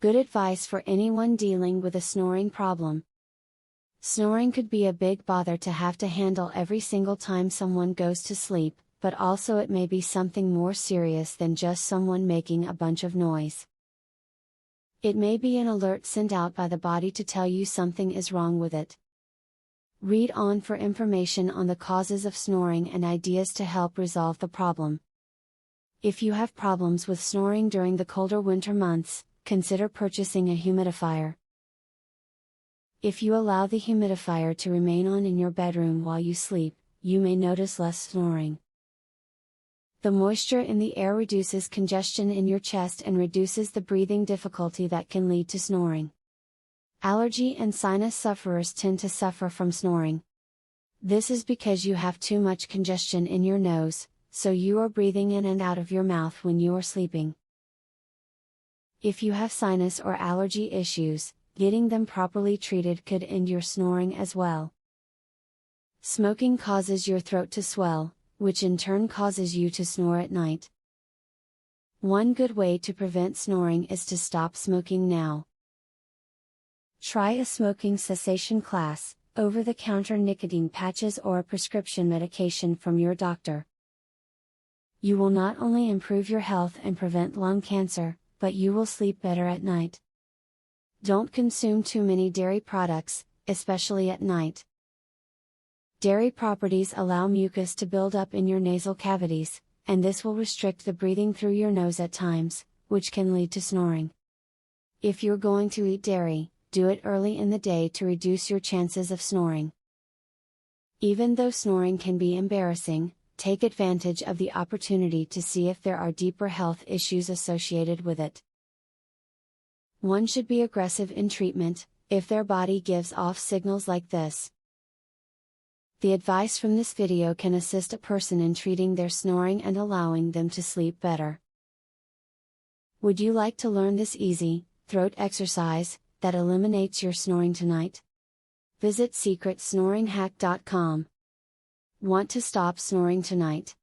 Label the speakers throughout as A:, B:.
A: Good advice for anyone dealing with a snoring problem. Snoring could be a big bother to have to handle every single time someone goes to sleep, but also it may be something more serious than just someone making a bunch of noise. It may be an alert sent out by the body to tell you something is wrong with it. Read on for information on the causes of snoring and ideas to help resolve the problem. If you have problems with snoring during the colder winter months, consider purchasing a humidifier. If you allow the humidifier to remain on in your bedroom while you sleep, you may notice less snoring. The moisture in the air reduces congestion in your chest and reduces the breathing difficulty that can lead to snoring. Allergy and sinus sufferers tend to suffer from snoring. This is because you have too much congestion in your nose, so you are breathing in and out of your mouth when you are sleeping. If you have sinus or allergy issues, getting them properly treated could end your snoring as well. Smoking causes your throat to swell, which in turn causes you to snore at night. One good way to prevent snoring is to stop smoking now. Try a smoking cessation class, over-the-counter nicotine patches or a prescription medication from your doctor. You will not only improve your health and prevent lung cancer, but you will sleep better at night. Don't consume too many dairy products, especially at night. Dairy properties allow mucus to build up in your nasal cavities, and this will restrict the breathing through your nose at times, which can lead to snoring. If you're going to eat dairy, do it early in the day to reduce your chances of snoring. Even though snoring can be embarrassing, take advantage of the opportunity to see if there are deeper health issues associated with it. One should be aggressive in treatment, if their body gives off signals like this. The advice from this video can assist a person in treating their snoring and allowing them to sleep better. Would you like to learn this easy, throat exercise, that eliminates your snoring tonight? Visit secretsnoringhack.com. Want to stop snoring tonight?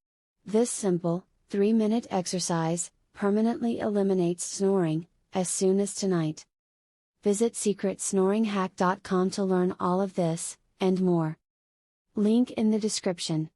A: This simple, 3-minute exercise, permanently eliminates snoring, as soon as tonight. Visit secretsnoringhack.com to learn all of this, and more. Link in the description.